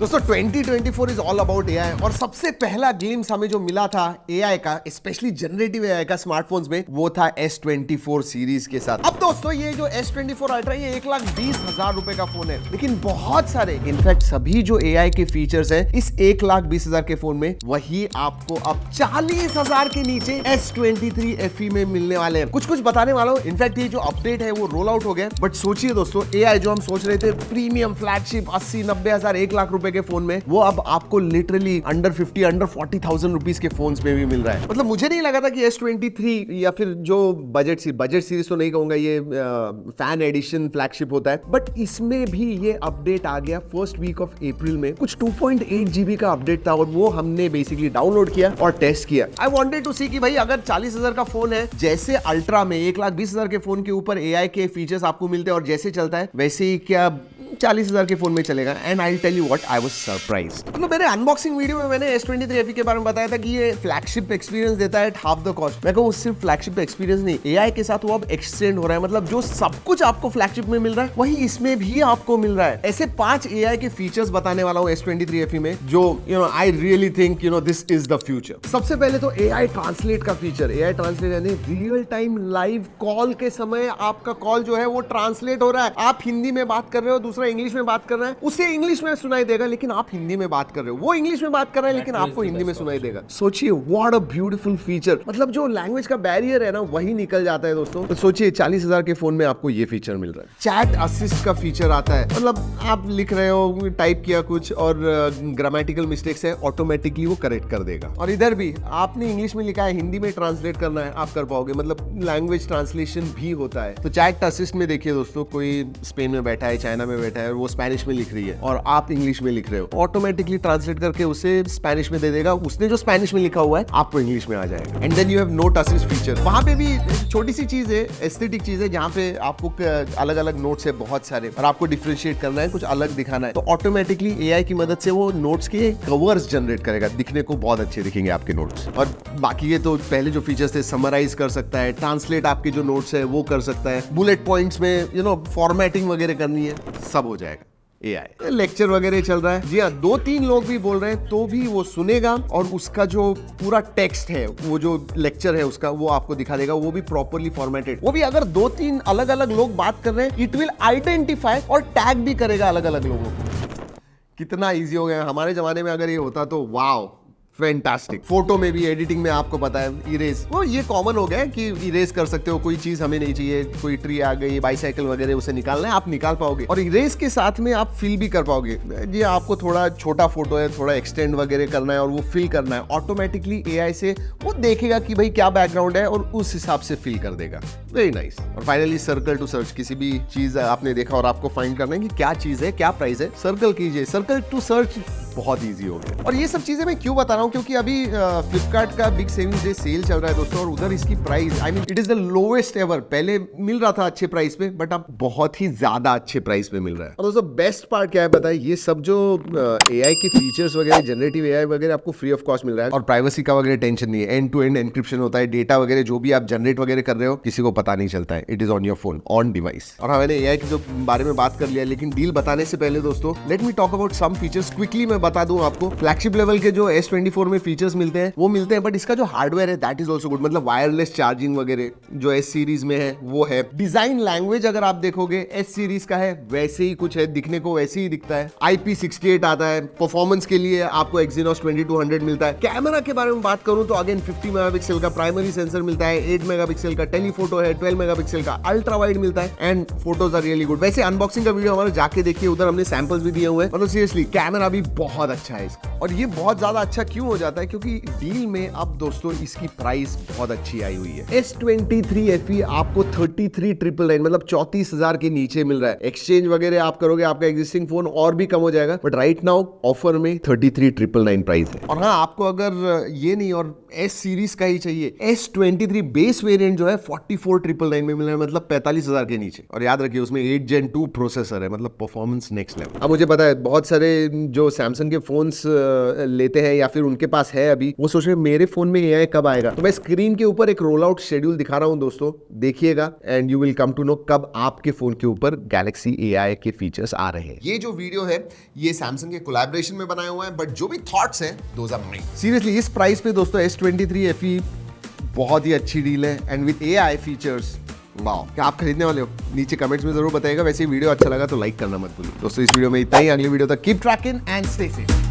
दोस्तों 2024 is all about AI और सबसे पहला ग्लिम्स हमें जो मिला था एआई का, स्पेशली जनरेटिव एआई का स्मार्टफोन्स में, वो था S24 सीरीज के साथ। अब दोस्तों ये जो S24 अल्ट्रा ये 1,20,000 रुपए का फोन है, लेकिन बहुत सारे इनफैक्ट सभी जो एआई के फीचर्स हैं इस 1,20,000 के फोन में, वही आपको अब 40,000 के नीचे S23 FE में मिलने वाले हैं। कुछ बताने वाला हूं। इनफैक्ट ये जो अपडेट है वो रोल आउट हो गया, बट सोचिए दोस्तों एआई जो हम सोच रहे थे प्रीमियम फ्लैगशिप 80-90,000 1,00,000 रुपए के फोन में, वो अब आपको लिटरली अंडर 40,000 रुपीज के फोन में भी मिल रहा है। मतलब मुझे नहीं लगा था कि S23 या फिर जो बजट सीरीज तो नहीं कहूंगा, ये फैन एडिशन फ्लैगशिप होता है, बट इसमें भी ये अपडेट आ गया फर्स्ट वीक ऑफ अप्रैल में। कुछ 2.8 GB का अपडेट था और वो हमने बेसिकली डाउनलोड किया और टेस्ट किया। आई वांटेड टू सी कि भाई अगर 40,000 का फोन है, जैसे अल्ट्रा में 1,20,000 के फोन के ऊपर एआई के फीचर्स आपको मिलते हैं और जैसे चलता है वैसे ही क्या 40,000 के फोन में चलेगा। And I tell you what, I was surprised. मतलब मेरे अनबॉक्सिंग वीडियो में मैंने S23 FE के बारे में बताया था कि ये फ्लैगशिप एक्सपीरियंस देता है हाफ द कॉस्ट। मैं कहूँ सिर्फ फ्लैगशिप एक्सपीरियंस नहीं, एआई के साथ वो अब एक्सटेंड हो रहा है। मतलब जो सब कुछ आपको फ्लैगशिप में मिल रहा है वही इसमें भी आपको मिल रहा है। ऐसे 5 एआई के फीचर्स बताने वाला हूँ S23 FE में, जो I really think this is the future. सबसे पहले तो एआई ट्रांसलेट का फीचर। एआई ट्रांसलेट यानी रियल टाइम लाइव कॉल के समय आपका कॉल जो है वो ट्रांसलेट हो रहा है। आप हिंदी में बात कर रहे हो, दूसरा इंग्लिश में बात कर रहा है, उसे इंग्लिश में सुनाई देगा लेकिन आप हिंदी में बात कर रहे हो, वो इंग्लिश में बात कर रहा है लेकिन आपको हिंदी में सुनाई देगा। सोचिए व्हाट अ ब्यूटीफुल फीचर। मतलब जो लैंग्वेज का बैरियर है ना वही निकल जाता है दोस्तों। तो सोचिए 40,000 के फोन में आपको ये फीचर मिल रहा है। चैट असिस्ट का फीचर आता है। मतलब आप लिख रहे हो, टाइप किया कुछ और ग्रामेटिकल मिस्टेक्स है, ऑटोमेटिकली वो करेक्ट कर देगा। और इधर भी आपने इंग्लिश में लिखा है, हिंदी में ट्रांसलेट करना है, आप कर पाओगे। मतलब लैंग्वेज ट्रांसलेशन भी होता है। तो चैट असिस्ट में देखिए दोस्तों, कोई स्पेन में बैठा है, चाइना में बैठा है, वो स्पेनिश में लिख रही है और आप इंग्लिश में लिख रहे हो, ऑटोमेटिकली ट्रांसलेट करके उसे स्पेनिश में दे देगा। उसने जो स्पेनिश में लिखा हुआ है आपको इंग्लिश में आ जाएगा। And then you have note assist feature. वहां पे भी छोटी सी चीज है, एस्थेटिक चीज है, जहां पे आपको अलग अलग नोट्स है बहुत सारे और आपको डिफरेंशिएट करना है, कुछ अलग दिखाना है, तो ऑटोमेटिकली एआई की मदद से वो नोट्स के कवर्स जनरेट करेगा। दिखने को बहुत अच्छे दिखेंगे आपके नोट्स। और बाकी ये तो पहले जो फीचर्स थे, समराइज कर सकता है, ट्रांसलेट आपके जो नोट्स है वो कर सकता है, बुलेट पॉइंट्स में फॉर्मेटिंग वगैरह करनी है, सब हो जाएगा। एआई लेक्चर वगैरह चल रहा है। जी हाँ, 2-3 लोग भी बोल रहे हैं तो भी वो सुनेगा और उसका जो पूरा टेक्स्ट है, वो जो लेक्चर है उसका, वो आपको दिखा देगा, वो भी प्रॉपर्ली फॉर्मेटेड। वो भी अगर 2-3 अलग अलग लोग बात कर रहे हैं, इट विल आइडेंटिफाई और टैग भी करेगा अलग अलग लोगों को। कितना इजी हो गया। हमारे जमाने में अगर ये होता तो वाओ, फैंटास्टिक। फोटो में भी, एडिटिंग में आपको पता है इरेज, वो ये कॉमन हो गया है कि इरेज कर सकते हो। कोई चीज हमें नहीं चाहिए, कोई ट्री आ गई, बाइसाइकिल वगैरह, उसे निकालना है, आप निकाल पाओगे। और इरेज के साथ में आप फिल भी कर पाओगे। ये आपको थोड़ा छोटा फोटो है, थोड़ा एक्सटेंड वगैरह करना है और वो फिल करना है, ऑटोमेटिकली एआई से वो देखेगा कि भाई क्या बैकग्राउंड है और उस हिसाब से फिल कर देगा। Very nice. और फाइनली सर्कल टू सर्च। किसी भी चीज आपने देखा और आपको फाइंड करना है कि क्या चीज है, क्या प्राइस है, सर्कल कीजिए, सर्कल टू सर्च बहुत इजी हो गया। और ये सब चीजें मैं क्यों बता रहा हूँ, क्योंकि अभी फ्लिपकार्ट का बिग सेविंग्स डे सेल चल रहा है दोस्तों, और उधर इसकी price, I mean it is the lowest ever. पहले मिल रहा था अच्छे प्राइस पे, बट अब बहुत ही ज्यादा अच्छे प्राइस पे मिल रहा है। और दोस्तों बेस्ट पार्ट क्या है बताइए, ये सब जो एआई के फीचर्स वगैरह, जनरेटिव एआई वगैरह आपको फ्री ऑफ कॉस्ट मिल रहा है और प्राइवेसी का वगैरह टेंशन नहीं है। एंड टू एंड एनक्रिप्शन होता है, डेटा वगैरह जो भी आप जनरेट वगैरह कर रहे हो किसी को पता नहीं चलता है। It is on your phone, on device. और हाँ, मैंने एआई के जो बारे में बात कर लिया, लेकिन डील बताने से पहले दोस्तों let me talk about some features. Quickly मैं बता दूं आपको, फ्लैगशिप लेवल के जो S24 में फीचर्स मिलते हैं वो मिलते हैं, बट इसका जो हार्डवेयर है दैट इज ऑल्सो गुड। मतलब वायरलेस चार्जिंग वगैरह जो S सीरीज में है वो है। डिजाइन लैंग्वेज अगर आप देखोगे S सीरीज का है वैसे ही कुछ है, दिखने को वैसे ही दिखता है। IP68 आता है। परफॉर्मेंस के लिए आपको Exynos 2200 मिलता है। कैमरा के बारे में बात करूं तो अगेन 50 मेगापिक्सल का प्राइमरी सेंसर मिलता है, 8 मेगापिक्सल का टेलीफोटो है, 12 मेगापिक्सल का अल्ट्रा वाइड मिलता है, and photos are really good. वैसे अनबॉक्सिंग का वीडियो हमारे जाके देखिए, उधर हमने सैंपल्स भी दिए हुए हैं। मतलब सीरियसली कैमरा भी बहुत अच्छा है इसका। और ये बहुत ज्यादा अच्छा क्यों हो जाता है, क्योंकि डील में अब दोस्तों इसकी प्राइस बहुत अच्छी आई हुई है। S23 FE आपको 33,999 मतलब 34,000 के नीचे मिल रहा है। एक्सचेंज वगैरह आप करोगे, आपका एग्जिस्टिंग फोन और भी कम हो जाएगा, बट राइट नाउ ऑफर में 33,999 प्राइस है। और हाँ, आपको अगर ये नहीं और S सीरीज का ही चाहिए, S23 बेस वेरिएंट जो है 44,999 में मिल रहा है, मतलब 45,000 के नीचे। और याद रखिए उसमें 8 Gen 2 प्रोसेसर है, मतलब परफॉर्मेंस नेक्स्ट लेवल। अब मुझे पता है बहुत सारे जो सैमसंग के फोन्स लेते हैं या फिर उनके पास है अभी, वो सोच रहे हैं मेरे फोन में AI कब आएगा। तो मैं स्क्रीन के ऊपर एक रोल आउट शेड्यूल दिखा रहा हूं दोस्तों, देखिएगा and you will come to know कब आपके फोन के ऊपर गैलेक्सी AI के फीचर्स आ रहे हैं। ये जो वीडियो है ये सैमसंग के कोलैबोरेशन में बनाया हुआ है, बट जो भी थॉट्स हैं दोस आर माइन। सीरियसली इस प्राइस पे दोस्तों S23 FE बहुत ही अच्छी डील है and with AI features. Wow, क्या आप खरीदने वाले हो? नीचे कमेंट्स में जरूर बताइएगा। वैसे वीडियो अच्छा लगा तो लाइक करना मत भूलिए दोस्तों। इस वीडियो में इतना ही, अगली वीडियो तक keep trekking and stay safe.